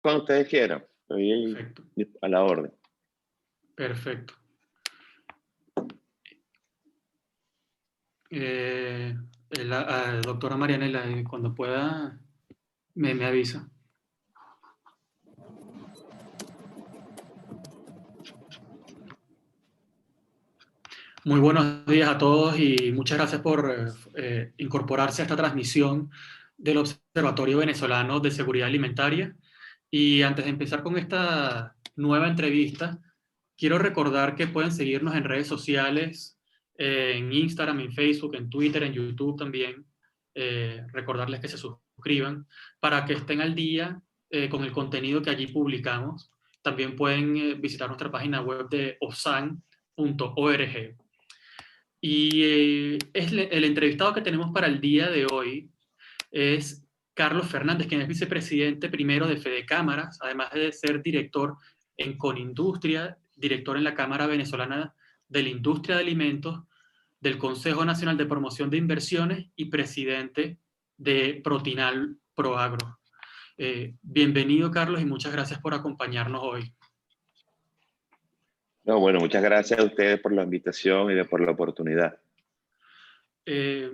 Cuando ustedes quieran, estoy ahí Perfecto, a la orden. perfecto. Eh, doctora Marianela, cuando pueda, me avisa. Muy buenos días a todos y muchas gracias por incorporarse a esta transmisión del Observatorio Venezolano de Seguridad Alimentaria. Y antes de empezar con esta nueva entrevista, quiero recordar que pueden seguirnos en redes sociales, en Instagram, en Facebook, en Twitter, en YouTube también. Recordarles que se suscriban para que estén al día con el contenido que allí publicamos. También pueden visitar nuestra página web de osan.org. Y el entrevistado que tenemos para el día de hoy es Carlos Fernández, quien es vicepresidente primero de Fede Cámaras, además de ser director en Conindustria, director en la Cámara Venezolana de la Industria de Alimentos, del Consejo Nacional de Promoción de Inversiones y presidente de Protinal Proagro. Bienvenido, Carlos, y muchas gracias por acompañarnos hoy. No, bueno, muchas gracias a ustedes por la invitación y por la oportunidad. Eh,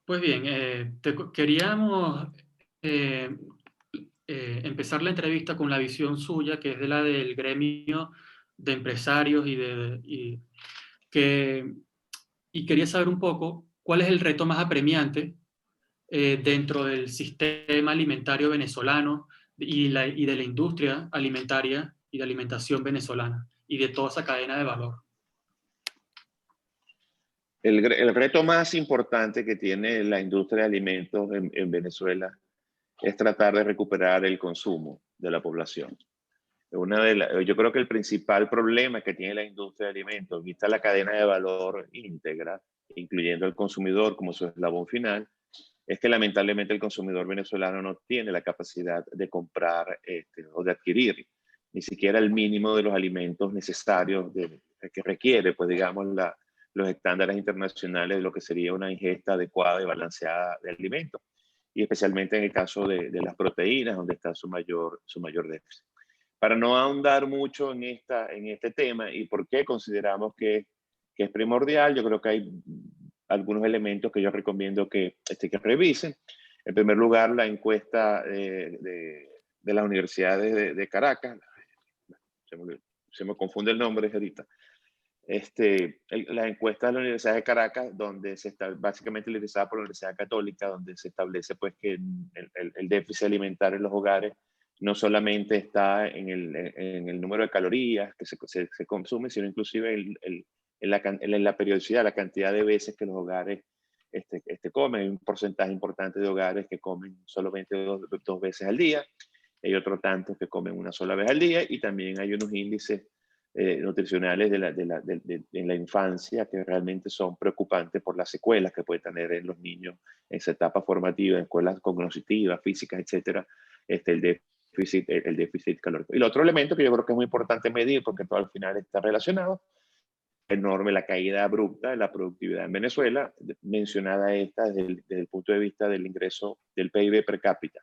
pues bien, queríamos eh, empezar la entrevista con la visión suya, que es de la del gremio de empresarios y quería saber un poco cuál es el reto más apremiante dentro del sistema alimentario venezolano y de la industria alimentaria y de alimentación venezolana y de toda esa cadena de valor. El reto más importante que tiene la industria de alimentos en Venezuela es tratar de recuperar el consumo de la población. Yo creo que el principal problema que tiene la industria de alimentos, vista la cadena de valor íntegra, incluyendo el consumidor como su eslabón final, es que lamentablemente el consumidor venezolano no tiene la capacidad de comprar o de adquirir ni siquiera el mínimo de los alimentos necesarios que requiere, pues digamos, los estándares internacionales de lo que sería una ingesta adecuada y balanceada de alimentos, y especialmente en el caso de las proteínas, donde está su mayor déficit. Para no ahondar mucho en este tema y por qué consideramos que es primordial, yo creo que hay algunos elementos que yo recomiendo que revisen. En primer lugar, la encuesta de las universidades de Caracas, se me confunde el nombre ahorita, la encuesta de la Universidad de Caracas, donde se está básicamente realizada por la Universidad Católica, donde se establece pues que el déficit alimentario en los hogares no solamente está en el número de calorías que se consumen, sino inclusive en la periodicidad, la cantidad de veces que los hogares comen. Hay un porcentaje importante de hogares que comen solamente dos veces al día, hay otros tantos que comen una sola vez al día, y también hay unos índices nutricionales en la infancia que realmente son preocupantes por las secuelas que puede tener en los niños en esa etapa formativa, en escuelas cognitivas, físicas, etcétera, el déficit calórico. Y el otro elemento que yo creo que es muy importante medir, porque todo al final está relacionado, enorme la caída abrupta de la productividad en Venezuela, mencionada esta desde el punto de vista del ingreso del PIB per cápita.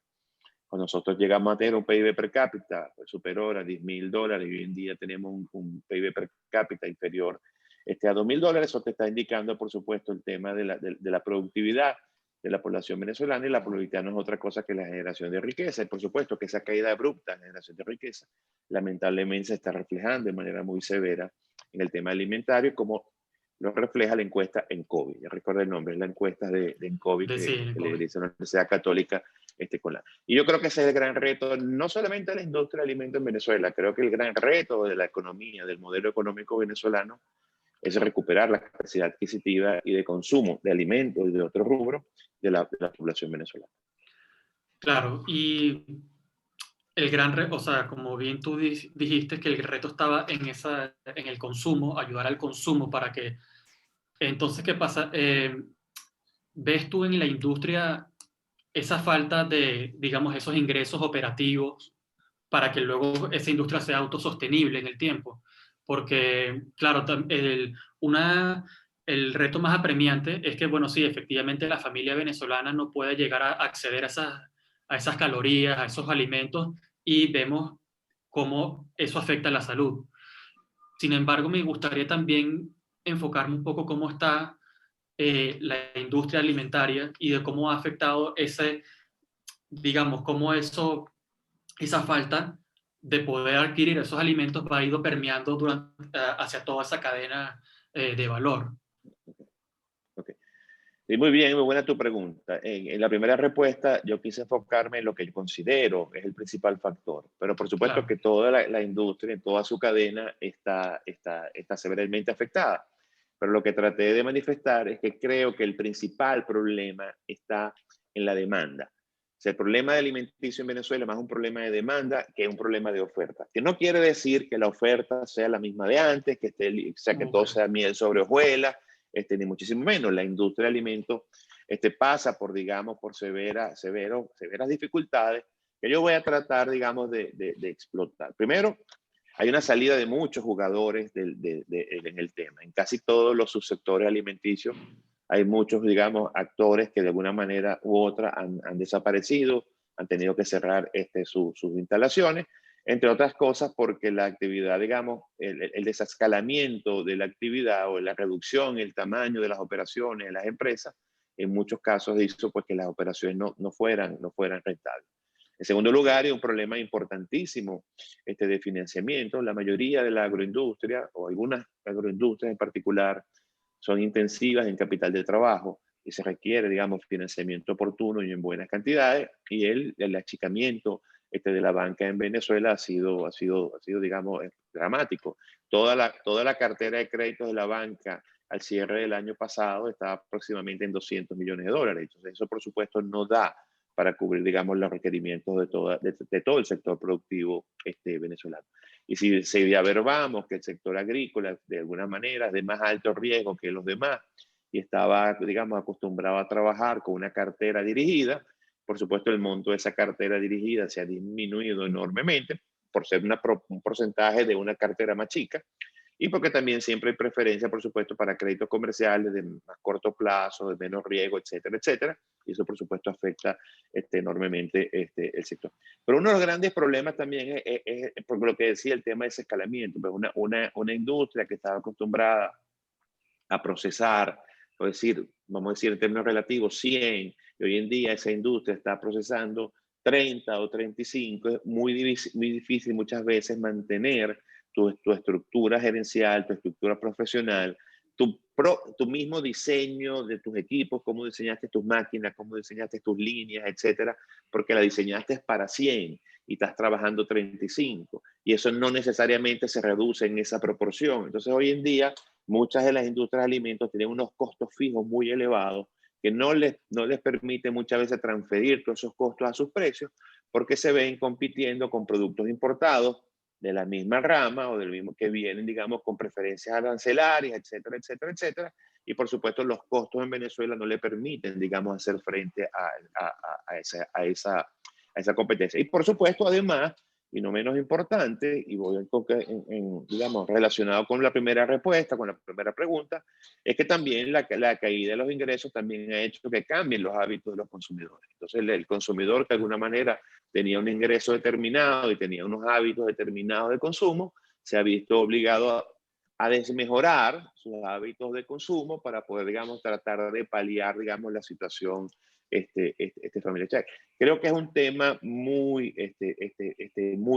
Cuando nosotros llegamos a tener un PIB per cápita superior a $10,000 y hoy en día tenemos un PIB per cápita inferior a $2,000, eso te está indicando, por supuesto, el tema de la productividad de la población venezolana, y la productividad no es otra cosa que la generación de riqueza. Y por supuesto que esa caída abrupta en la generación de riqueza lamentablemente se está reflejando de manera muy severa en el tema alimentario, como lo refleja la encuesta en COVID. Ya recuerdo el nombre, es la encuesta de COVID que le realiza la Universidad Católica y yo creo que ese es el gran reto, no solamente de la industria de alimentos en Venezuela, creo que el gran reto de la economía, del modelo económico venezolano, es recuperar la capacidad adquisitiva y de consumo de alimentos y de otros rubros de la población venezolana. Claro, y el gran reto, o sea, como bien tú dijiste, que el reto estaba en el consumo, ayudar al consumo para que, entonces, ¿qué pasa? ¿Ves tú en la industria esa falta de, digamos, esos ingresos operativos para que luego esa industria sea autosostenible en el tiempo? Porque, claro, el reto más apremiante es que, bueno, sí, efectivamente la familia venezolana no puede llegar a acceder a esas calorías, a esos alimentos y vemos cómo eso afecta a la salud. Sin embargo, me gustaría también enfocarme un poco cómo está la industria alimentaria y de cómo ha afectado ese, digamos, cómo esa falta de poder adquirir esos alimentos va ido permeando hacia toda esa cadena de valor. Ok. Sí, muy bien, muy buena tu pregunta. En la primera respuesta yo quise enfocarme en lo que yo considero es el principal factor, pero por supuesto Claro, que toda la industria, en toda su cadena está severamente afectada. Pero lo que traté de manifestar es que creo que el principal problema está en la demanda. O sea, el problema de alimenticio en Venezuela es más un problema de demanda que un problema de oferta. Que no quiere decir que la oferta sea la misma de antes, o sea, que todo okay. sea miel sobre hojuelas, ni muchísimo menos. La industria de alimentos pasa por, digamos, por severas dificultades que yo voy a tratar, digamos, de explotar. Primero, hay una salida de muchos jugadores en el tema. En casi todos los subsectores alimenticios hay muchos, digamos, actores que de alguna manera u otra han desaparecido, han tenido que cerrar sus instalaciones, entre otras cosas porque la actividad, digamos, el desescalamiento de la actividad o la reducción, el tamaño de las operaciones de las empresas, en muchos casos hizo pues, que las operaciones no fueran rentables. En segundo lugar, hay un problema importantísimo de financiamiento. La mayoría de la agroindustria, o algunas agroindustrias en particular, son intensivas en capital de trabajo y se requiere, digamos, financiamiento oportuno y en buenas cantidades. Y el achicamiento de la banca en Venezuela ha sido, digamos, dramático. Toda la cartera de créditos de la banca al cierre del año pasado estaba aproximadamente en $200 millones. Entonces, eso, por supuesto, no da para cubrir, digamos, los requerimientos de todo el sector productivo venezolano. Y si averbamos que el sector agrícola, de alguna manera, es de más alto riesgo que los demás y estaba, digamos, acostumbrado a trabajar con una cartera dirigida, por supuesto, el monto de esa cartera dirigida se ha disminuido enormemente por ser un porcentaje de una cartera más chica y porque también siempre hay preferencia, por supuesto, para créditos comerciales de más corto plazo, de menos riesgo, etcétera, etcétera. Y eso, por supuesto, afecta enormemente el sector. Pero uno de los grandes problemas también por lo que decía, el tema de ese escalamiento. Pues una industria que estaba acostumbrada a procesar, es decir, vamos a decir en términos relativos, 100, y hoy en día esa industria está procesando 30 o 35, es muy difícil muchas veces mantener tu estructura gerencial, tu estructura profesional, tu mismo diseño de tus equipos, cómo diseñaste tus máquinas, cómo diseñaste tus líneas, etcétera, porque la diseñaste para 100 y estás trabajando 35, y eso no necesariamente se reduce en esa proporción. Entonces, hoy en día, muchas de las industrias de alimentos tienen unos costos fijos muy elevados que no les permite muchas veces transferir todos esos costos a sus precios porque se ven compitiendo con productos importados de la misma rama o del mismo que vienen, digamos, con preferencias arancelarias, etcétera, etcétera, etcétera. Y por supuesto los costos en Venezuela no le permiten, digamos, hacer frente a esa competencia. Y por supuesto, además, y no menos importante, y voy digamos, relacionado con la primera respuesta, con la primera pregunta, es que también la caída de los ingresos también ha hecho que cambien los hábitos de los consumidores. Entonces, el consumidor que de alguna manera tenía un ingreso determinado y tenía unos hábitos determinados de consumo, se ha visto obligado a desmejorar sus hábitos de consumo para poder, digamos, tratar de paliar, digamos, la situación familiar. Creo que es un tema muy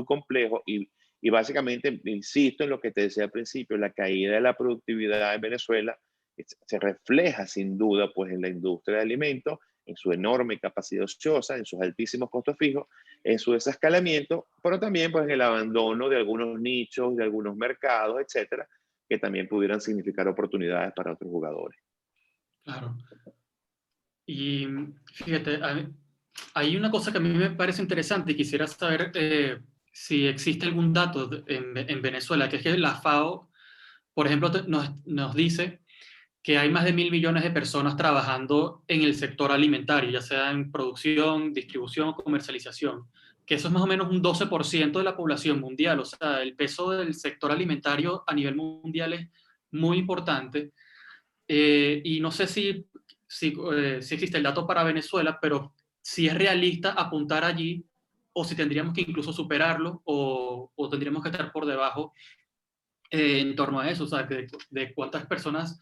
complejo y básicamente, insisto en lo que te decía al principio, la caída de la productividad en Venezuela se refleja sin duda pues en la industria de alimentos, en su enorme capacidad ociosa, en sus altísimos costos fijos, en su desescalamiento, pero también pues en el abandono de algunos nichos, de algunos mercados, etcétera, que también pudieran significar oportunidades para otros jugadores. Claro. Y fíjate, hay una cosa que a mí me parece interesante y quisiera saber si existe algún dato en Venezuela, que es que la FAO, por ejemplo, nos dice que hay más de 1.000 millones de personas trabajando en el sector alimentario, ya sea en producción, distribución o comercialización, que eso es más o menos un 12% de la población mundial. O sea, el peso del sector alimentario a nivel mundial es muy importante. Y no sé si existe el dato para Venezuela, pero si es realista apuntar allí o si tendríamos que incluso superarlo, o tendríamos que estar por debajo en torno a eso, o sea, de cuántas personas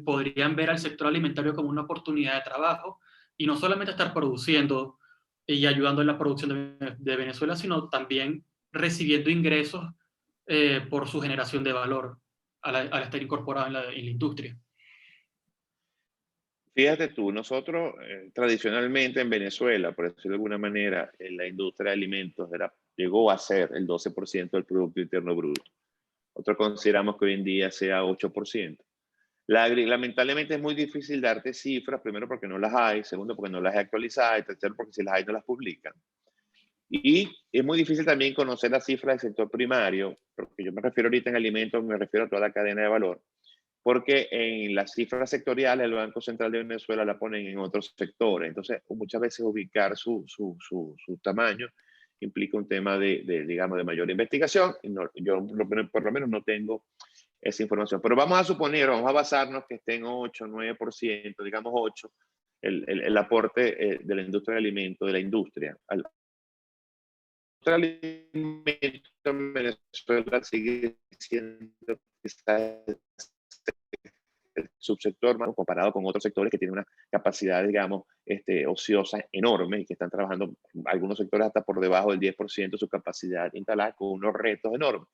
podrían ver al sector alimentario como una oportunidad de trabajo y no solamente estar produciendo y ayudando en la producción de Venezuela, sino también recibiendo ingresos por su generación de valor al estar incorporado en la industria. Fíjate tú, nosotros tradicionalmente en Venezuela, por decirlo de alguna manera, en la industria de alimentos llegó a ser el 12% del Producto Interno Bruto. Nosotros consideramos que hoy en día sea 8%. Lamentablemente es muy difícil darte cifras, primero porque no las hay, segundo porque no las hay actualizadas, y tercero porque si las hay no las publican. Y es muy difícil también conocer las cifras del sector primario, porque yo me refiero ahorita en alimentos, me refiero a toda la cadena de valor, porque en las cifras sectoriales el Banco Central de Venezuela la ponen en otros sectores. Entonces, muchas veces ubicar su tamaño implica un tema digamos, de mayor investigación. Y yo por lo menos no tengo esa información. Pero vamos a suponer, vamos a basarnos que esté en 8, 9%, digamos 8, el aporte de la industria de alimentos, de la industria. La industria de alimentos en Venezuela sigue siendo quizás el subsector, ¿no?, comparado con otros sectores que tienen una capacidad, digamos, ociosa enorme y que están trabajando algunos sectores hasta por debajo del 10% de su capacidad instalada con unos retos enormes.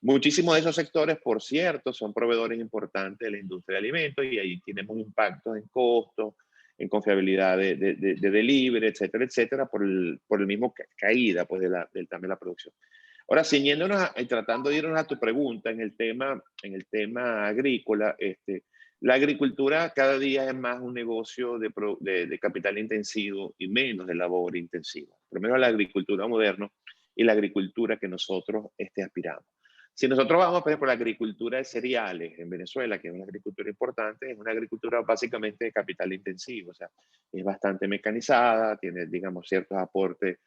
Muchísimos de esos sectores, por cierto, son proveedores importantes de la industria de alimentos y ahí tenemos impactos en costos, en confiabilidad de delivery, etcétera, etcétera, por el mismo caída pues, del tamaño de la producción. Ahora, ciñéndonos y tratando de irnos a tu pregunta en el tema agrícola, la agricultura cada día es más un negocio de capital intensivo y menos de labor intensiva. Primero la agricultura moderna y la agricultura que nosotros aspiramos. Si nosotros vamos, por ejemplo, a la agricultura de cereales en Venezuela, que es una agricultura importante, es una agricultura básicamente de capital intensivo, o sea, es bastante mecanizada, tiene, digamos, ciertos aportes,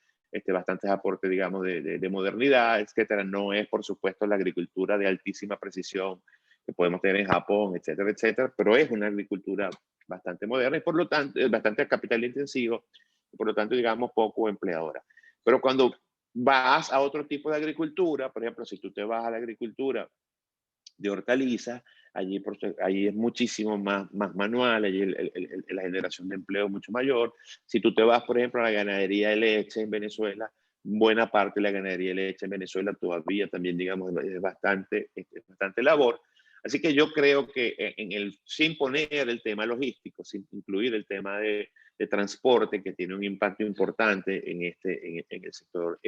bastantes aportes, digamos, de modernidad, etcétera. No es, por supuesto, la agricultura de altísima precisión que podemos tener en Japón, etcétera, etcétera, pero es una agricultura bastante moderna y por lo tanto, es bastante capital intensivo y por lo tanto, digamos, poco empleadora. Pero cuando vas a otro tipo de agricultura, por ejemplo, si tú te vas a la agricultura de hortalizas, allí es muchísimo más manual, allí la generación de empleo es mucho mayor. Si tú te vas, por ejemplo, a la ganadería de leche en Venezuela, buena parte de la ganadería de leche en Venezuela todavía también, digamos, es bastante labor. Así que yo creo que sin poner el tema logístico, sin incluir el tema de transporte, que tiene un impacto importante en el sector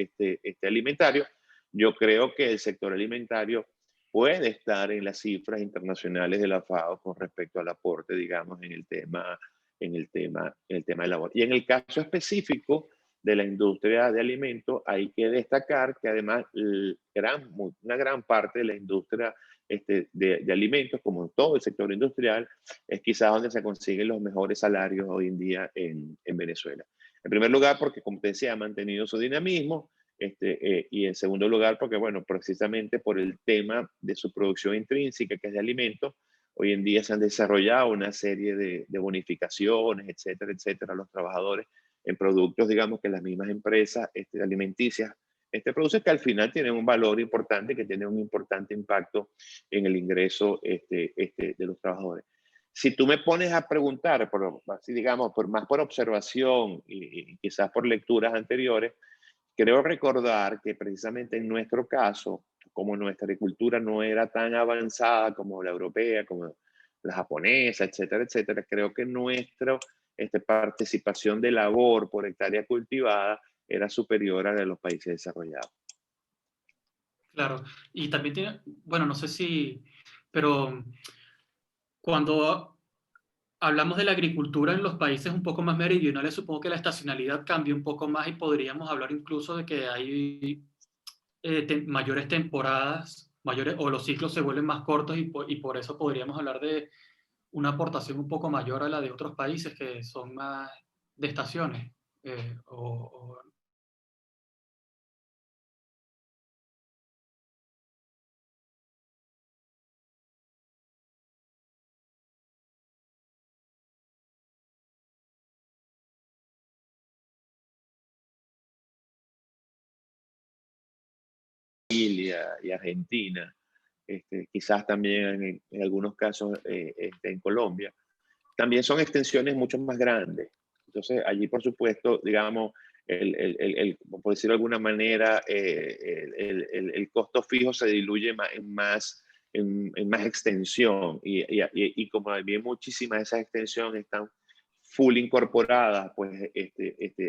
alimentario, yo creo que el sector alimentario puede estar en las cifras internacionales de la FAO con respecto al aporte, digamos, en el tema de labor. Y en el caso específico de la industria de alimentos, hay que destacar que además una gran parte de la industria de alimentos, como en todo el sector industrial, es quizás donde se consiguen los mejores salarios hoy en día en Venezuela. En primer lugar, porque, como te decía, ha mantenido su dinamismo, y en segundo lugar, porque, bueno, precisamente por el tema de su producción intrínseca, que es de alimentos, hoy en día se han desarrollado una serie de bonificaciones, etcétera, etcétera, a los trabajadores en productos, digamos, que las mismas empresas alimenticias producen, que al final tienen un valor importante, que tienen un importante impacto en el ingreso de los trabajadores. Si tú me pones a preguntar, así digamos, más por observación y quizás por lecturas anteriores, creo recordar que precisamente en nuestro caso, como nuestra agricultura no era tan avanzada como la europea, como la japonesa, etcétera, etcétera, creo que nuestra participación de labor por hectárea cultivada era superior a la de los países desarrollados. Claro, y también tiene, bueno, no sé si, pero cuando hablamos de la agricultura en los países un poco más meridionales, supongo que la estacionalidad cambia un poco más y podríamos hablar incluso de que hay mayores temporadas, o los ciclos se vuelven más cortos y por eso podríamos hablar de una aportación un poco mayor a la de otros países que son más de estaciones. O y Argentina, quizás también en algunos casos en Colombia, también son extensiones mucho más grandes. Entonces, allí, por supuesto, digamos, por decirlo de alguna manera, el costo fijo se diluye en más extensión. Y como bien muchísimas de esas extensiones están full incorporadas pues,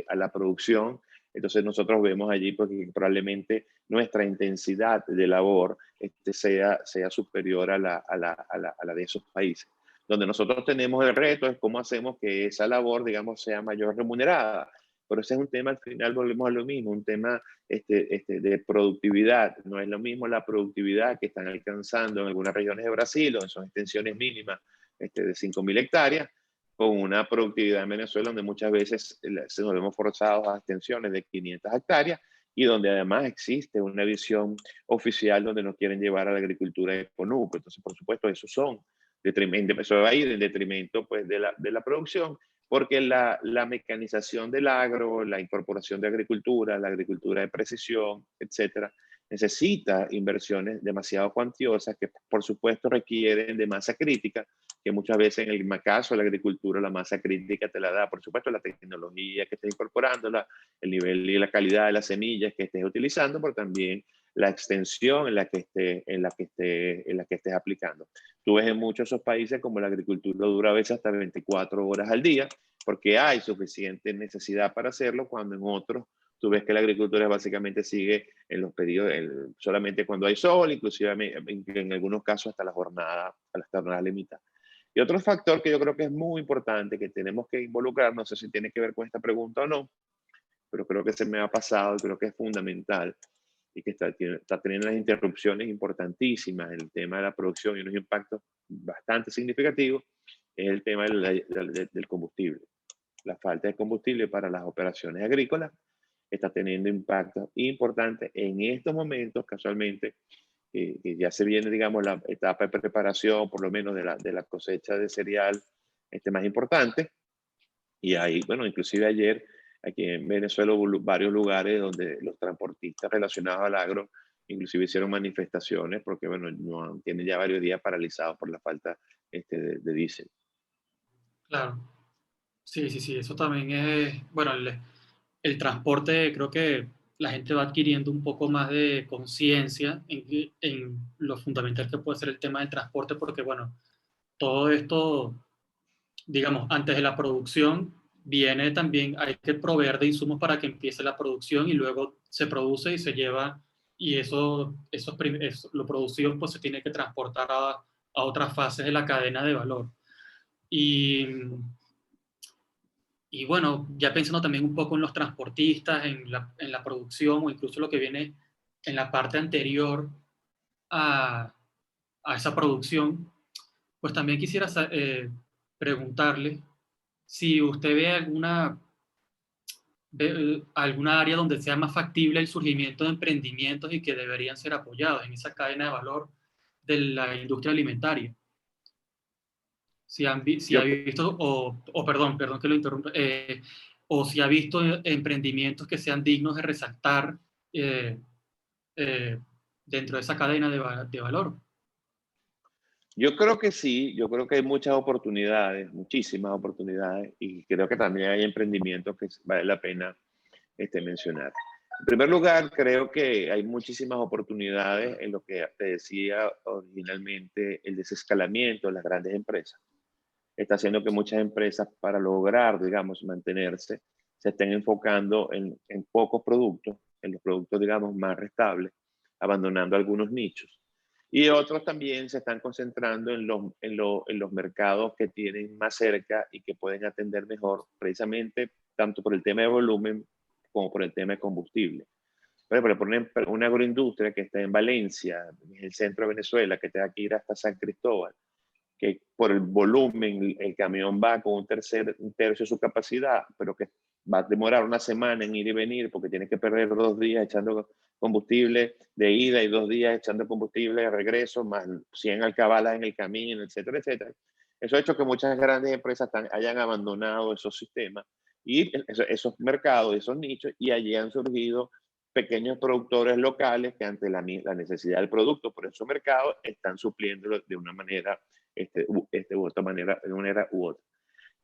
a la producción, entonces nosotros vemos allí porque probablemente nuestra intensidad de labor sea superior a la de esos países. Donde nosotros tenemos el reto es cómo hacemos que esa labor, digamos, sea mayor remunerada. Pero ese es un tema, al final volvemos a lo mismo, un tema de productividad. No es lo mismo la productividad que están alcanzando en algunas regiones de Brasil, donde son extensiones mínimas de 5.000 hectáreas, con una productividad en Venezuela, donde muchas veces nos vemos forzados a extensiones de 500 hectáreas, y donde además existe una visión oficial donde nos quieren llevar a la agricultura de conuco. Entonces, por supuesto, eso va a ir en detrimento pues, de la producción, porque la mecanización del agro, la incorporación de agricultura, la agricultura de precisión, etcétera, necesita inversiones demasiado cuantiosas que, por supuesto, requieren de masa crítica, que muchas veces en el caso de la agricultura la masa crítica te la da, por supuesto, la tecnología que estés incorporando, el nivel y la calidad de las semillas que estés utilizando, pero también la extensión en la que estés aplicando. Tú ves en muchos de esos países como la agricultura dura a veces hasta 24 horas al día, porque hay suficiente necesidad para hacerlo, cuando en otros tú ves que la agricultura básicamente sigue en los periodos, solamente cuando hay sol, inclusive en algunos casos hasta las jornadas limitadas. Y otro factor que yo creo que es muy importante, que tenemos que involucrar, no sé si tiene que ver con esta pregunta o no, pero creo que se me ha pasado y creo que es fundamental, y que está teniendo unas interrupciones importantísimas en el tema de la producción y unos impactos bastante significativos, es el tema del combustible. La falta de combustible para las operaciones agrícolas está teniendo impactos importantes en estos momentos, casualmente, que ya se viene, digamos, la etapa de preparación, por lo menos de la cosecha de cereal más importante. Y ahí, bueno, inclusive ayer, aquí en Venezuela hubo varios lugares donde los transportistas relacionados al agro, inclusive hicieron manifestaciones, porque, bueno, no, tienen ya varios días paralizados por la falta de diésel. Claro. Sí, sí, sí, eso también es, bueno, el transporte, creo que la gente va adquiriendo un poco más de conciencia en lo fundamental que puede ser el tema del transporte, porque, bueno, todo esto, digamos, antes de la producción, viene también, hay que proveer de insumos para que empiece la producción y luego se produce y se lleva, y eso lo producido pues se tiene que transportar a otras fases de la cadena de valor. Y y bueno, ya pensando también un poco en los transportistas, en la producción o incluso lo que viene en la parte anterior a, a esa producción, pues también quisiera preguntarle si usted ve alguna área donde sea más factible el surgimiento de emprendimientos y que deberían ser apoyados en esa cadena de valor de la industria alimentaria. Si ha Yo, visto, perdón que lo interrumpa, o si ha visto emprendimientos que sean dignos de resaltar eh, eh, dentro de esa cadena de valor. Yo creo que sí, yo creo que hay muchas oportunidades, muchísimas oportunidades, y creo que también hay emprendimientos que vale la pena mencionar. En primer lugar, creo que hay muchísimas oportunidades en lo que te decía originalmente, el desescalamiento de las grandes empresas. Está haciendo que muchas empresas, para lograr, digamos, mantenerse, se estén enfocando en pocos productos, en los productos, digamos, más rentables, abandonando algunos nichos. Y otros también se están concentrando en los mercados que tienen más cerca y que pueden atender mejor, precisamente tanto por el tema de volumen como por el tema de combustible. Por ejemplo, una agroindustria que está en Valencia, en el centro de Venezuela, que tenga que ir hasta San Cristóbal, que por el volumen el camión va con un tercio de su capacidad, pero que va a demorar una semana en ir y venir porque tiene que perder 2 días echando combustible de ida y 2 días echando combustible de regreso, más 100 alcabalas en el camino, etcétera, etcétera. Eso ha hecho que muchas grandes empresas hayan abandonado esos sistemas y esos mercados, esos nichos, y allí han surgido pequeños productores locales que ante la necesidad del producto por su mercado están supliéndolo de una manera, u otra manera, de una manera u otra.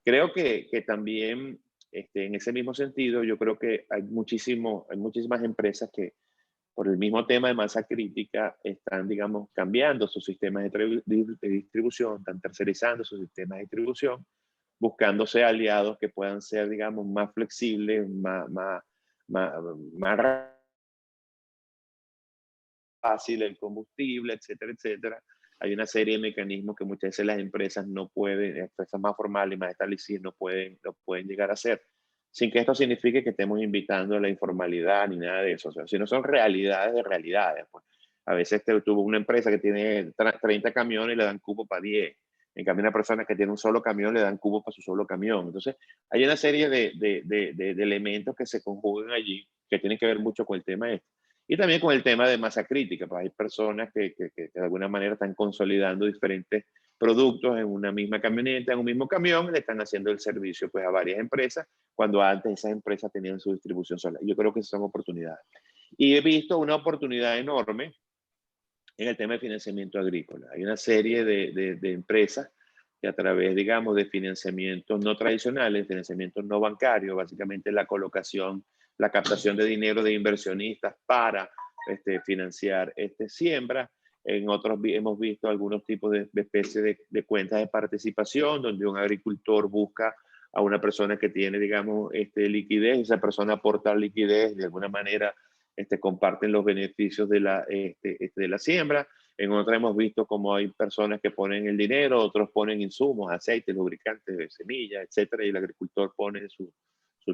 Creo que también, en ese mismo sentido, yo creo que hay muchísimas empresas que por el mismo tema de masa crítica están, digamos, cambiando sus sistemas de distribución, están tercerizando sus sistemas de distribución, buscándose aliados que puedan ser, digamos, más flexibles, más, más fácil el combustible, etcétera, etcétera. Hay una serie de mecanismos que muchas veces las empresas no pueden, empresas más formales y más establecidas no pueden llegar a hacer, sin que esto signifique que estemos invitando a la informalidad ni nada de eso. O sea, si no son realidades de realidades, pues. A veces tuvo una empresa que tiene 30 camiones y le dan cupo para 10. En cambio, una persona que tiene un solo camión le dan cupo para su solo camión. Entonces, hay una serie de elementos que se conjugan allí que tienen que ver mucho con el tema este. Y también con el tema de masa crítica, pues hay personas que de alguna manera están consolidando diferentes productos en una misma camioneta, en un mismo camión, y le están haciendo el servicio pues a varias empresas, cuando antes esas empresas tenían su distribución sola. Yo creo que esas son oportunidades. Y he visto una oportunidad enorme en el tema de financiamiento agrícola. Hay una serie de empresas que a través, digamos, de financiamientos no tradicionales, financiamientos no bancarios, básicamente la colocación, la captación de dinero de inversionistas para financiar siembra. En otros hemos visto algunos tipos de especie de cuentas de participación, donde un agricultor busca a una persona que tiene, digamos, liquidez, esa persona aporta liquidez, de alguna manera comparten los beneficios de la siembra. En otra hemos visto como hay personas que ponen el dinero, otros ponen insumos, aceites, lubricantes, semillas, etcétera, y el agricultor pone su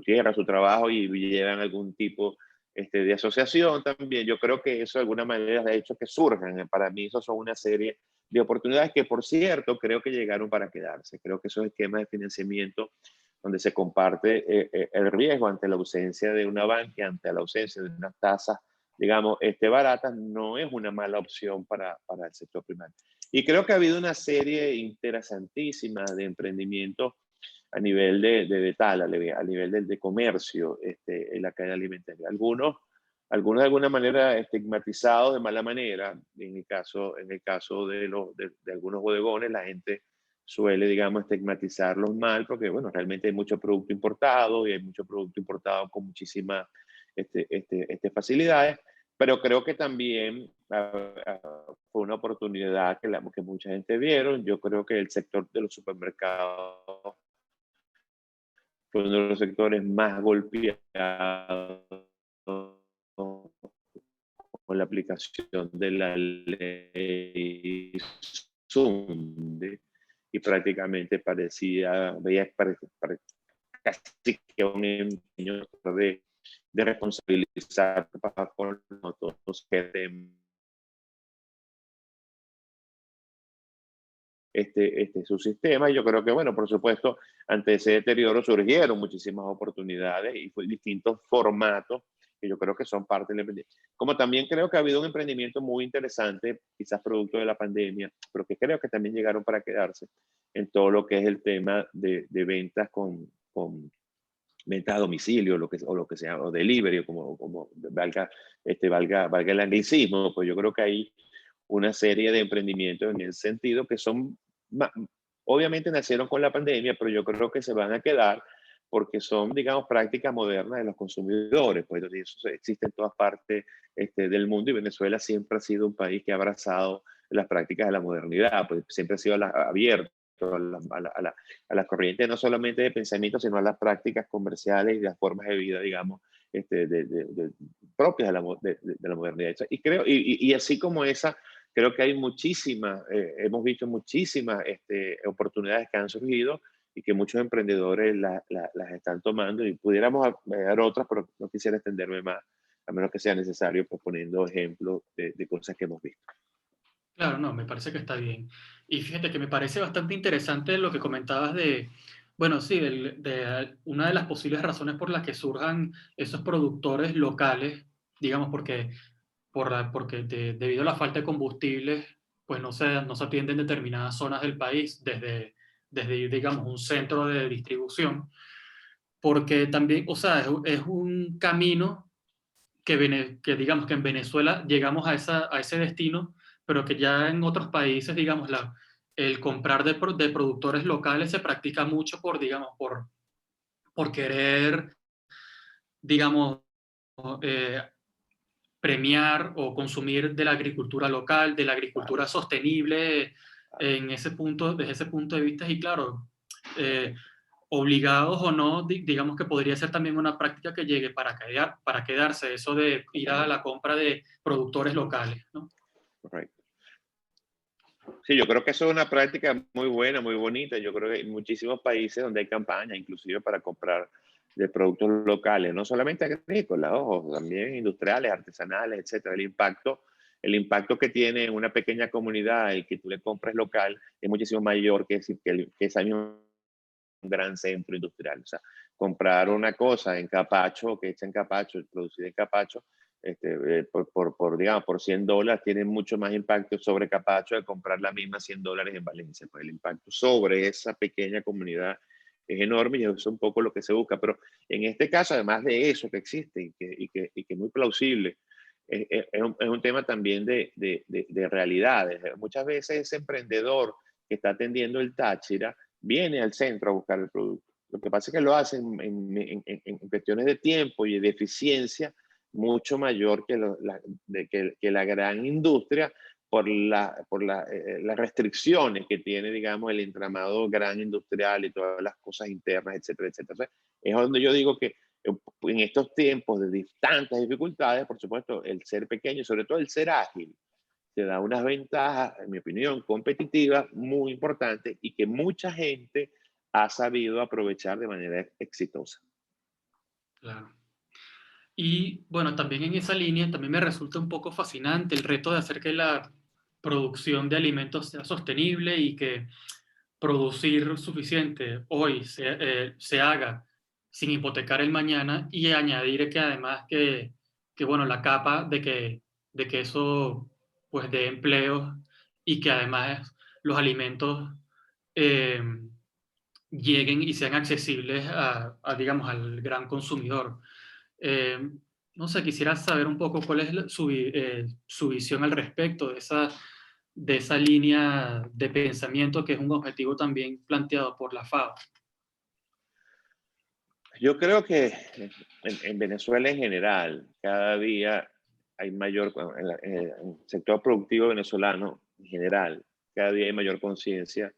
tierra, su trabajo y llevan algún tipo de asociación también. Yo creo que eso de alguna manera ha hecho que surjan. Para mí eso son una serie de oportunidades que, por cierto, creo que llegaron para quedarse. Creo que esos esquemas de financiamiento donde se comparte el riesgo ante la ausencia de una banca, ante la ausencia de unas tasas, digamos, baratas, no es una mala opción para el sector primario. Y creo que ha habido una serie interesantísima de emprendimientos a nivel de tal, a nivel de comercio en la cadena alimentaria. Algunos de alguna manera estigmatizados de mala manera. En el caso de algunos bodegones, la gente suele, digamos, estigmatizarlos mal porque, bueno, realmente hay mucho producto importado y hay mucho producto importado con muchísimas facilidades, pero creo que también fue una oportunidad que mucha gente vieron. Yo creo que el sector de los supermercados fue uno de los sectores más golpeados con la aplicación de la ley Sunde, y prácticamente casi que un empeño de responsabilizar con todos su sistema. Y yo creo que, bueno, por supuesto, ante ese deterioro surgieron muchísimas oportunidades y fue distintos formatos que yo creo que son parte del emprendimiento. Como también creo que ha habido un emprendimiento muy interesante, quizás producto de la pandemia, pero que creo que también llegaron para quedarse en todo lo que es el tema de ventas con venta a domicilio, o lo que sea, o delivery, como valga el anglicismo. Pues yo creo que hay una serie de emprendimientos en el sentido que son, obviamente nacieron con la pandemia, pero yo creo que se van a quedar porque son, digamos, prácticas modernas de los consumidores. Pues eso existe en todas partes del mundo, y Venezuela siempre ha sido un país que ha abrazado las prácticas de la modernidad, pues siempre ha sido abierto a las corrientes no solamente de pensamiento, sino a las prácticas comerciales y las formas de vida, digamos, propias de la modernidad. Y así como esa, creo que hay hemos visto muchísimas oportunidades que han surgido y que muchos emprendedores las están tomando, y pudiéramos ver otras, pero no quisiera extenderme más, a menos que sea necesario, pues poniendo ejemplos de cosas que hemos visto. Claro, no, me parece que está bien. Y fíjate que me parece bastante interesante lo que comentabas de, bueno, sí, una de las posibles razones por las que surjan esos productores locales, digamos, porque debido a la falta de combustibles, pues no se atienden determinadas zonas del país desde, digamos, un centro de distribución, porque también, o sea, es un camino que digamos que en Venezuela llegamos a ese destino, pero que ya en otros países, digamos, el comprar de productores locales se practica mucho digamos, por querer, digamos, eh, premiar o consumir de la agricultura local, de la agricultura sostenible en ese punto, desde ese punto de vista. Y claro, obligados o no, digamos que podría ser también una práctica que llegue para quedarse, eso de ir a la compra de productores locales, ¿no? Correcto. Sí, yo creo que eso es una práctica muy buena, muy bonita. Yo creo que hay muchísimos países donde hay campañas, inclusive para comprar de productos locales, no solamente agrícolas, ojo, también industriales, artesanales, etcétera. El impacto que tiene en una pequeña comunidad y que tú le compres local es muchísimo mayor que esa misma un gran centro industrial. O sea, comprar una cosa en Capacho, que hecha en Capacho, producida en Capacho, digamos, por $100, tiene mucho más impacto sobre Capacho de comprar la misma $100 en Valencia. Pues el impacto sobre esa pequeña comunidad es enorme y eso es un poco lo que se busca. Pero en este caso, además de eso que existe y que es muy plausible, es un tema también de realidades. Muchas veces ese emprendedor que está atendiendo el Táchira viene al centro a buscar el producto. Lo que pasa es que lo hacen en cuestiones de tiempo y de eficiencia mucho mayor que la gran industria las restricciones que tiene, digamos, el entramado gran industrial y todas las cosas internas, etcétera, etcétera. O sea, es donde yo digo que en estos tiempos de tantas dificultades, por supuesto, el ser pequeño, sobre todo el ser ágil, te da unas ventajas, en mi opinión, competitivas muy importantes y que mucha gente ha sabido aprovechar de manera exitosa. Claro. Y bueno, también en esa línea, también me resulta un poco fascinante el reto de hacer que la producción de alimentos sea sostenible y que producir suficiente hoy se haga sin hipotecar el mañana, y añadir que además bueno, la capa de que eso pues dé empleos y que además los alimentos eh, lleguen y sean accesibles digamos, al gran consumidor. Eh, no sé, quisiera saber un poco cuál es su visión al respecto de esa línea de pensamiento, que es un objetivo también planteado por la FAO. Yo creo que en Venezuela en general, cada día hay mayor, en el sector productivo venezolano en general, cada día hay mayor conciencia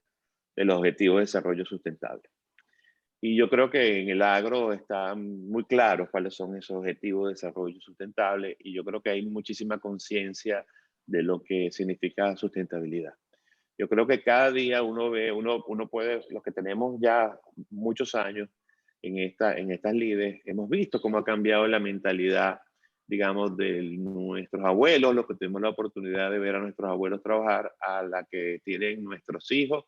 de los objetivos de desarrollo sustentable. Y yo creo que en el agro están muy claros cuáles son esos objetivos de desarrollo sustentable y yo creo que hay muchísima conciencia de lo que significa sustentabilidad. Yo creo que cada día uno puede, los que tenemos ya muchos años en estas lides, hemos visto cómo ha cambiado la mentalidad, digamos, de nuestros abuelos, los que tuvimos la oportunidad de ver a nuestros abuelos trabajar, a la que tienen nuestros hijos,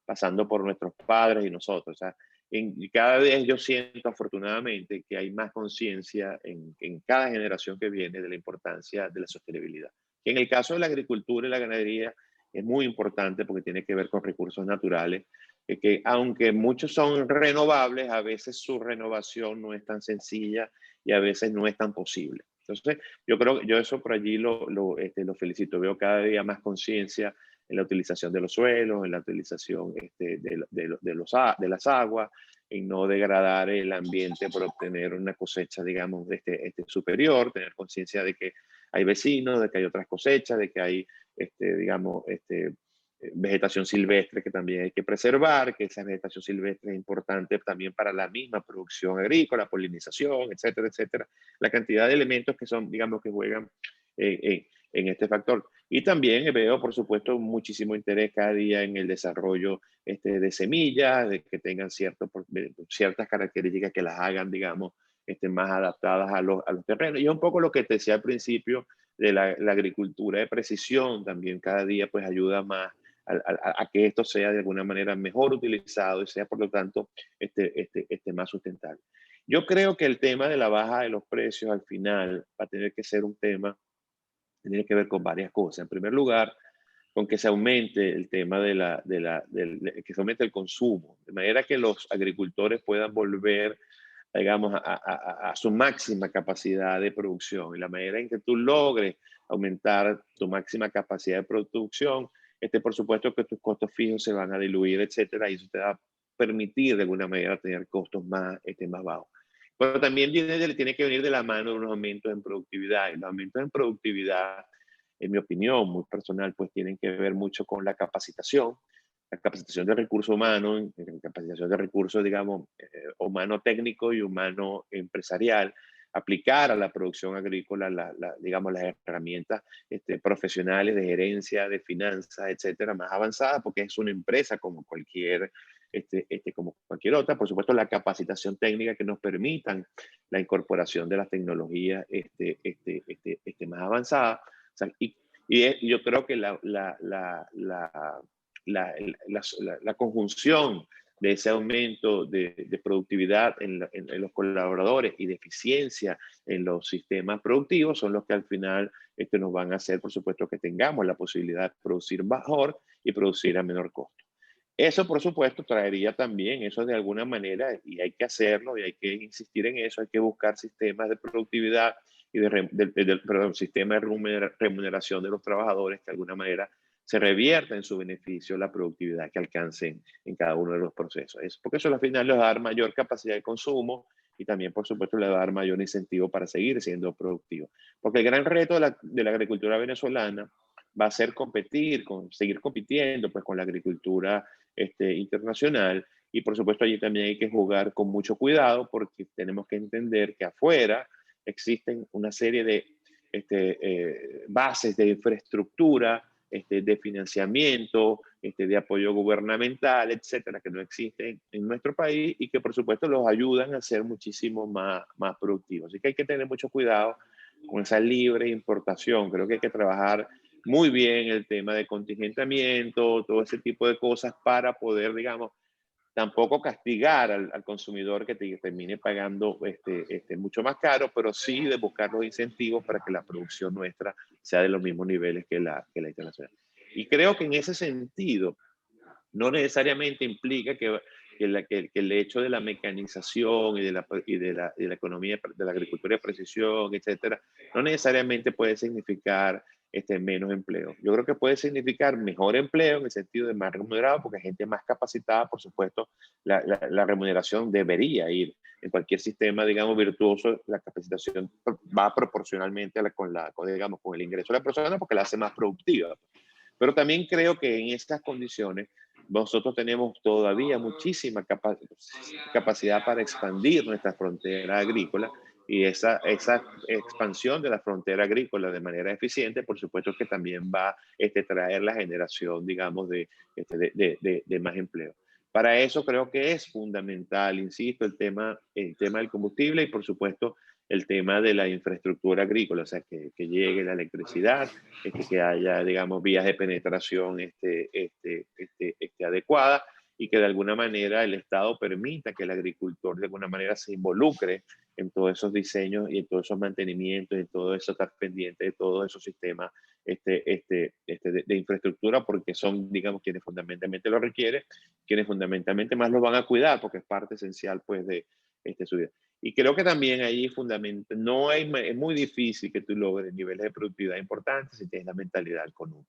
pasando por nuestros padres y nosotros. O sea, y cada vez yo siento afortunadamente que hay más conciencia en cada generación que viene de la importancia de la sostenibilidad. Que en el caso de la agricultura y la ganadería es muy importante porque tiene que ver con recursos naturales, que aunque muchos son renovables, a veces su renovación no es tan sencilla y a veces no es tan posible. Entonces, yo creo que yo eso por allí lo felicito. Veo cada día más conciencia en la utilización de los suelos, en la utilización de las aguas, en no degradar el ambiente por obtener una cosecha, digamos, superior, tener conciencia de que hay vecinos, de que hay otras cosechas, de que hay, digamos, vegetación silvestre que también hay que preservar, que esa vegetación silvestre es importante también para la misma producción agrícola, polinización, etcétera, etcétera. La cantidad de elementos que son, digamos, que juegan en este factor. Y también veo, por supuesto, muchísimo interés cada día en el desarrollo de semillas, de que tengan ciertas características que las hagan, digamos, más adaptadas a los terrenos. Y es un poco lo que te decía al principio de la agricultura de precisión, también cada día pues ayuda más a que esto sea de alguna manera mejor utilizado y sea por lo tanto más sustentable. Yo creo que el tema de la baja de los precios al final va a tener que ser un tema que tiene que ver con varias cosas. En primer lugar, con que se aumente el tema que se aumente el consumo, de manera que los agricultores puedan volver digamos, a su máxima capacidad de producción. Y la manera en que tú logres aumentar tu máxima capacidad de producción, por supuesto que tus costos fijos se van a diluir, etcétera, y eso te va a permitir de alguna manera tener costos más bajos. Pero también tiene que venir de la mano de unos aumentos en productividad. Y los aumentos en productividad, en mi opinión, muy personal, pues tienen que ver mucho con la capacitación de recursos humanos, capacitación de recursos, digamos, humano técnico y humano empresarial, aplicar a la producción agrícola, digamos, las herramientas profesionales de gerencia, de finanzas, etcétera, más avanzadas, porque es una empresa como cualquier otra. Por supuesto, la capacitación técnica que nos permitan la incorporación de las tecnologías más avanzadas. O sea, y yo creo que la conjunción de ese aumento de productividad en los colaboradores y de eficiencia en los sistemas productivos son los que al final nos van a hacer, por supuesto, que tengamos la posibilidad de producir mejor y producir a menor costo. Eso, por supuesto, traería también, eso de alguna manera, y hay que hacerlo, y hay que insistir en eso, hay que buscar sistemas de productividad y sistema de remuneración de los trabajadores que de alguna manera se revierta en su beneficio la productividad que alcancen en cada uno de los procesos. Porque eso al final les va a dar mayor capacidad de consumo y también, por supuesto, les va a dar mayor incentivo para seguir siendo productivo. Porque el gran reto de la agricultura venezolana va a ser seguir compitiendo pues, con la agricultura internacional, y por supuesto allí también hay que jugar con mucho cuidado porque tenemos que entender que afuera existen una serie de bases de infraestructura, de financiamiento, de apoyo gubernamental, etcétera, que no existen en nuestro país y que por supuesto los ayudan a ser muchísimo más productivos. Así que hay que tener mucho cuidado con esa libre importación. Creo que hay que trabajar muy bien el tema de contingentamiento, todo ese tipo de cosas para poder, digamos, tampoco castigar al consumidor que te termine pagando mucho más caro, pero sí de buscar los incentivos para que la producción nuestra sea de los mismos niveles que la internacional. Y creo que en ese sentido, no necesariamente implica que el hecho de la mecanización y de la economía, de la agricultura de precisión, etcétera, no necesariamente puede significar menos empleo. Yo creo que puede significar mejor empleo en el sentido de más remunerado, porque hay gente más capacitada, por supuesto, la remuneración debería ir. En cualquier sistema, digamos, virtuoso, la capacitación va proporcionalmente digamos, con el ingreso de la persona porque la hace más productiva. Pero también creo que en estas condiciones nosotros tenemos todavía muchísima capacidad para expandir nuestra frontera agrícola, y esa expansión de la frontera agrícola de manera eficiente, por supuesto que también va a traer la generación, digamos, de más empleo. Para eso creo que es fundamental, insisto, el tema del combustible y, por supuesto, el tema de la infraestructura agrícola, o sea, que llegue la electricidad, que haya, digamos, vías de penetración adecuada, y que de alguna manera el Estado permita que el agricultor de alguna manera se involucre en todos esos diseños y en todos esos mantenimientos, y todo eso, estar pendiente de todos esos sistemas de infraestructura, porque son, digamos, quienes fundamentalmente lo requieren, quienes fundamentalmente más lo van a cuidar, porque es parte esencial, pues, de su vida. Y creo que también ahí es muy difícil que tú logres niveles de productividad importantes si tienes la mentalidad del conuco.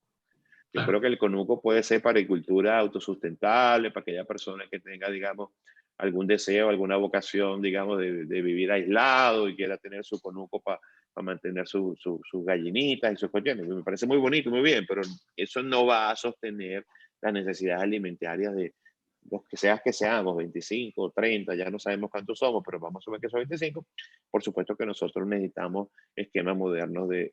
Yo creo que el conuco puede ser para agricultura autosustentable, para aquella persona que tenga, digamos, algún deseo, alguna vocación, digamos, de vivir aislado y quiera tener su conuco para mantener sus gallinitas y sus cuestiones. Me parece muy bonito, muy bien, pero eso no va a sostener las necesidades alimentarias de los que seamos, 25 o 30, ya no sabemos cuántos somos, pero vamos a ver que son 25. Por supuesto que nosotros necesitamos esquemas modernos de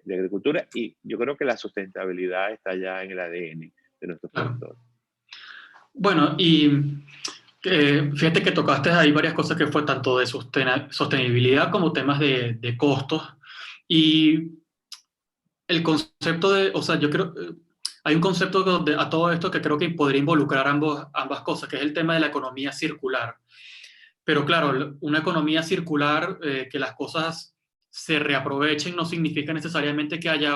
agricultura, y yo creo que la sustentabilidad está ya en el ADN de nuestros productores. Bueno, y fíjate que tocaste ahí varias cosas que fue tanto de sostenibilidad como temas de costos. Y el concepto o sea, yo creo, hay un concepto a todo esto que creo que podría involucrar ambas cosas, que es el tema de la economía circular. Pero claro, una economía circular, que las cosas se reaprovechen, no significa necesariamente que haya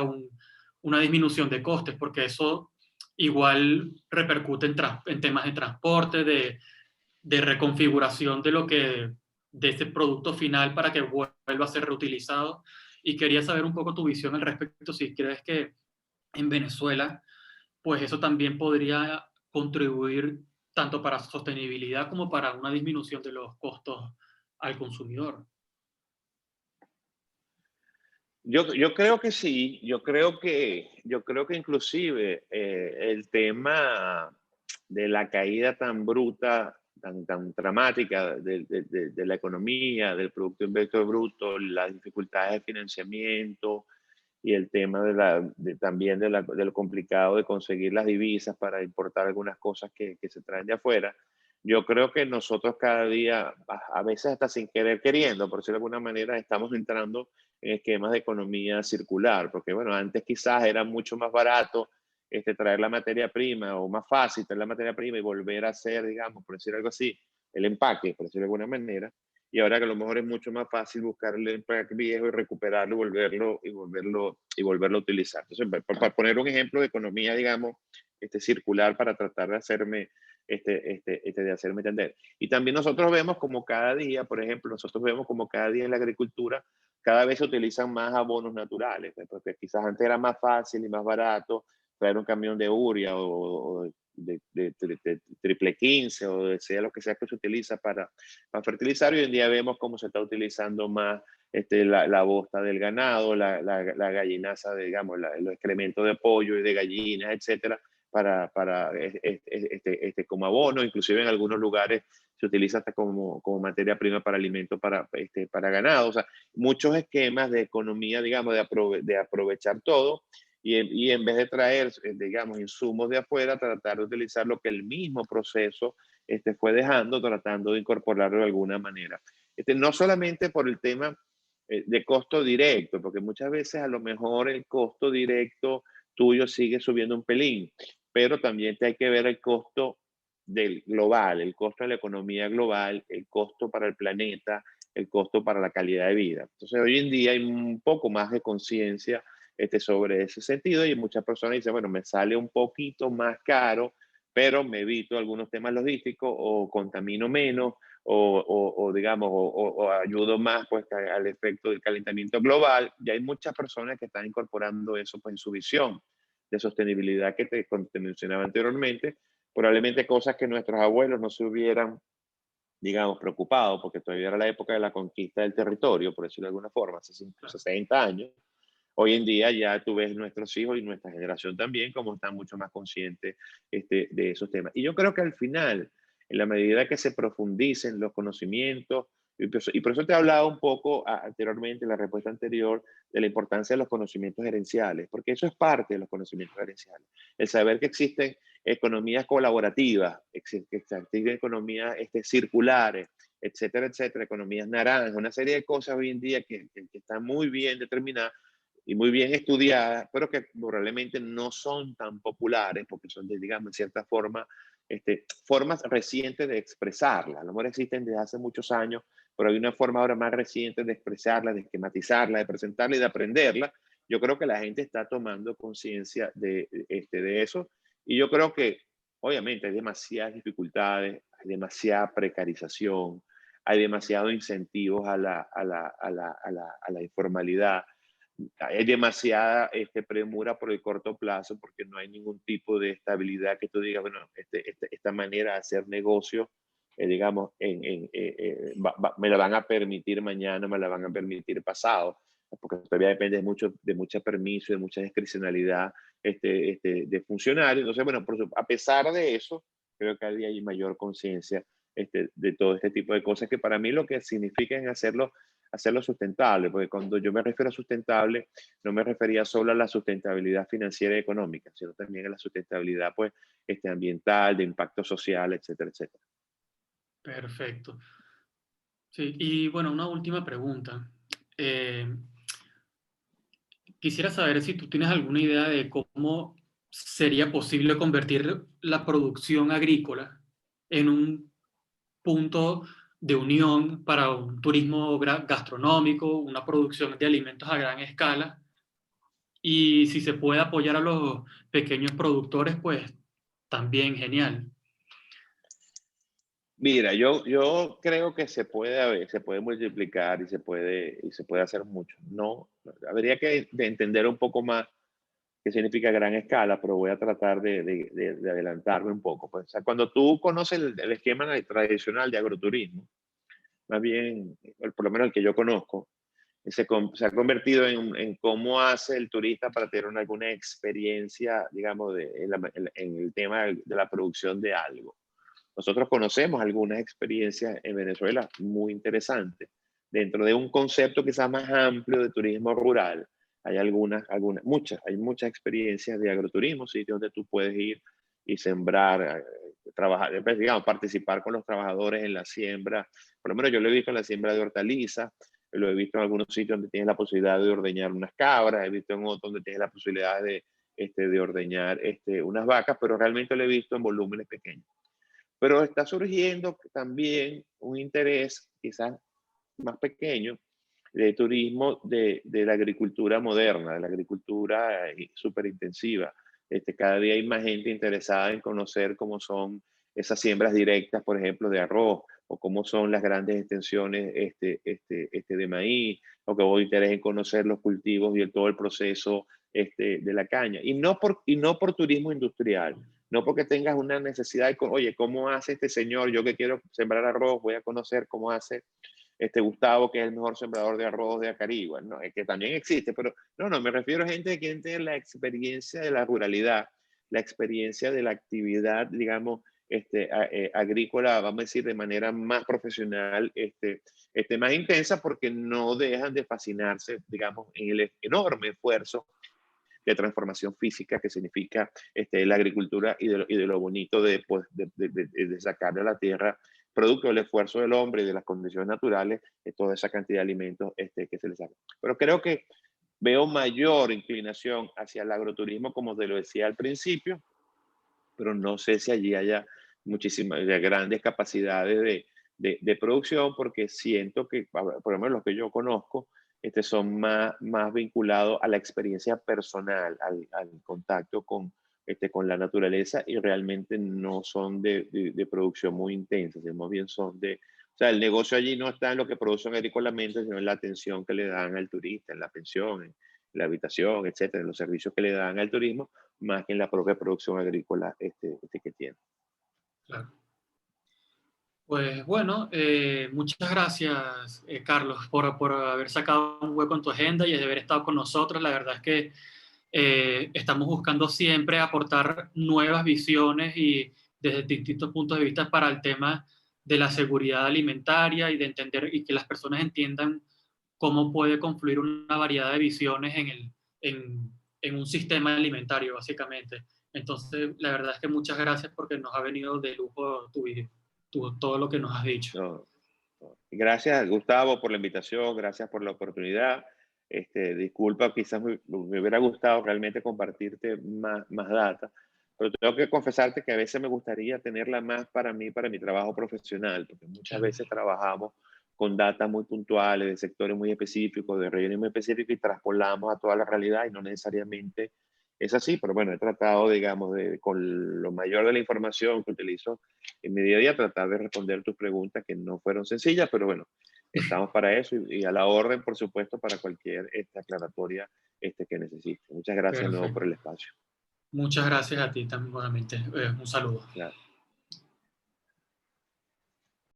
una disminución de costes, porque eso igual repercute en temas de transporte, de reconfiguración de lo que de ese producto final para que vuelva a ser reutilizado. Y quería saber un poco tu visión al respecto, si crees que en Venezuela, pues eso también podría contribuir tanto para sostenibilidad como para una disminución de los costos al consumidor. Yo creo que sí, yo creo que inclusive el tema de la caída tan bruta, tan dramática de la economía, del Producto Interno Bruto, las dificultades de financiamiento y el tema también de lo complicado de conseguir las divisas para importar algunas cosas que se traen de afuera. Yo creo que nosotros cada día, a veces hasta sin querer queriendo, por decirlo de alguna manera, estamos entrando en esquemas de economía circular, porque bueno, antes quizás era mucho más barato traer la materia prima o más fácil traer la materia prima y volver a hacer, digamos, por decir algo así, el empaque, por decirlo de alguna manera, y ahora que a lo mejor es mucho más fácil buscar el empaque viejo y recuperarlo y volverlo a utilizar. Entonces, para poner un ejemplo de economía, digamos, circular para tratar de hacerme entender. Y también nosotros vemos como cada día, por ejemplo, nosotros vemos como cada día en la agricultura cada vez se utilizan más abonos naturales, pues, porque quizás antes era más fácil y más barato traer un camión de urea o de triple 15 o de sea lo que sea que se utiliza para fertilizar. Y hoy en día vemos cómo se está utilizando más la bosta del ganado, la gallinaza, digamos, los excrementos de pollo y de gallinas, etcétera, para como abono. Inclusive en algunos lugares se utiliza hasta como materia prima para alimentos para ganado. O sea, muchos esquemas de economía, digamos, de aprovechar todo y en vez de traer, digamos, insumos de afuera, tratar de utilizar lo que el mismo proceso fue dejando, tratando de incorporarlo de alguna manera. No solamente por el tema de costo directo, porque muchas veces a lo mejor el costo directo tuyo sigue subiendo un pelín, pero también te hay que ver el costo del global, el costo de la economía global, el costo para el planeta, el costo para la calidad de vida. Entonces, hoy en día hay un poco más de conciencia sobre ese sentido y muchas personas dicen, bueno, me sale un poquito más caro, pero me evito algunos temas logísticos o contamino menos o digamos, o ayudo más pues al efecto del calentamiento global. Y hay muchas personas que están incorporando eso pues en su visión de sostenibilidad como te mencionaba anteriormente, probablemente cosas que nuestros abuelos no se hubieran, digamos, preocupado, porque todavía era la época de la conquista del territorio, por decirlo de alguna forma, hace 60 años. Hoy en día ya tú ves nuestros hijos y nuestra generación también como están mucho más conscientes de esos temas. Y yo creo que al final, en la medida que se profundicen los conocimientos, y por eso te hablaba un poco anteriormente, en la respuesta anterior, de la importancia de los conocimientos gerenciales, porque eso es parte de los conocimientos gerenciales. El saber que existen economías colaborativas, que existen economías circulares, etcétera, etcétera, economías naranjas, una serie de cosas hoy en día que están muy bien determinadas y muy bien estudiadas, pero que probablemente no son tan populares porque son, digamos, en cierta forma, formas recientes de expresarla. A lo mejor existen desde hace muchos años, pero hay una forma ahora más reciente de expresarla, de esquematizarla, de presentarla y de aprenderla. Yo creo que la gente está tomando conciencia de eso y yo creo que obviamente hay demasiadas dificultades, hay demasiada precarización, hay demasiados incentivos a la informalidad, hay demasiada premura por el corto plazo porque no hay ningún tipo de estabilidad que tú digas, bueno, esta manera de hacer negocio, digamos, me la van a permitir mañana, me la van a permitir pasado, porque todavía depende mucho, de mucho permiso, de mucha discrecionalidad de funcionarios. Entonces, bueno, a pesar de eso, creo que hay mayor conciencia de todo este tipo de cosas que para mí lo que significa es hacerlo sustentable, porque cuando yo me refiero a sustentable, no me refería solo a la sustentabilidad financiera y económica, sino también a la sustentabilidad pues, ambiental, de impacto social, etcétera, etcétera. Perfecto. Sí, y bueno, una última pregunta. Eh, Quisiera saber si tú tienes alguna idea de cómo sería posible convertir la producción agrícola en un punto de unión para un turismo gastronómico, una producción de alimentos a gran escala, y si se puede apoyar a los pequeños productores, pues también genial. Mira, yo creo que se puede multiplicar y se puede hacer mucho. No, habría que de entender un poco más qué significa gran escala, pero voy a tratar de adelantarme un poco. Pues, o sea, cuando tú conoces el esquema tradicional de agroturismo, más bien, por lo menos el que yo conozco, se ha convertido en cómo hace el turista para tener alguna experiencia, digamos, en el tema de la producción de algo. Nosotros conocemos algunas experiencias en Venezuela muy interesantes. Dentro de un concepto quizás más amplio de turismo rural, hay hay muchas experiencias de agroturismo, sitios donde tú puedes ir y sembrar, trabajar, digamos, participar con los trabajadores en la siembra. Por lo menos yo lo he visto en la siembra de hortalizas, lo he visto en algunos sitios donde tienes la posibilidad de ordeñar unas cabras, he visto en otros donde tienes la posibilidad de ordeñar unas vacas, pero realmente lo he visto en volúmenes pequeños. Pero está surgiendo también un interés quizás más pequeño de turismo de la agricultura moderna, de la agricultura súper intensiva. Cada día hay más gente interesada en conocer cómo son esas siembras directas, por ejemplo, de arroz, o cómo son las grandes extensiones de maíz, o que hubo interés en conocer los cultivos y todo el proceso de la caña. Y no por turismo industrial, no porque tengas una necesidad de, oye, ¿cómo hace este señor? Yo que quiero sembrar arroz, voy a conocer cómo hace Gustavo, que es el mejor sembrador de arroz de Acarigua, ¿no? Es que también existe, pero no, me refiero a gente que quiere tener la experiencia de la ruralidad, la experiencia de la actividad, digamos, agrícola, vamos a decir, de manera más profesional, más intensa, porque no dejan de fascinarse, digamos, en el enorme esfuerzo de transformación física que significa la agricultura y de lo bonito pues, de sacar de la tierra, producto del esfuerzo del hombre y de las condiciones naturales, toda esa cantidad de alimentos que se les saca. Pero creo que veo mayor inclinación hacia el agroturismo, como te lo decía al principio, pero no sé si allí haya muchísimas, grandes capacidades de producción, porque siento que, por lo menos los que yo conozco, son más vinculados a la experiencia personal, al contacto con la naturaleza, y realmente no son de producción muy intensa, sino más bien son o sea, el negocio allí no está en lo que producen agrícolamente, sino en la atención que le dan al turista, en la pensión, en la habitación, etcétera, en los servicios que le dan al turismo, más que en la propia producción agrícola que tiene. Claro. Pues bueno, muchas gracias, Carlos, por haber sacado un hueco en tu agenda y de haber estado con nosotros. La verdad es que estamos buscando siempre aportar nuevas visiones y desde distintos puntos de vista para el tema de la seguridad alimentaria y de entender y que las personas entiendan cómo puede confluir una variedad de visiones en un sistema alimentario, básicamente. Entonces, la verdad es que muchas gracias porque nos ha venido de lujo todo lo que nos has dicho. No, no. Gracias, Gustavo, por la invitación, gracias por la oportunidad. Disculpa, quizás me hubiera gustado realmente compartirte más data, pero tengo que confesarte que a veces me gustaría tenerla más para mí, para mi trabajo profesional, porque muchas Claro. veces trabajamos con datos muy puntuales, de sectores muy específicos, de regiones muy específicas, y traspolamos a toda la realidad y no necesariamente es así, pero bueno, he tratado, digamos, con lo mayor de la información que utilizo en mi día a día, tratar de responder tus preguntas que no fueron sencillas, pero bueno, estamos para eso y a la orden, por supuesto, para cualquier aclaratoria que necesite. Muchas gracias de nuevo por Perfecto. el espacio. Muchas gracias a ti también, nuevamente. Un saludo. Claro.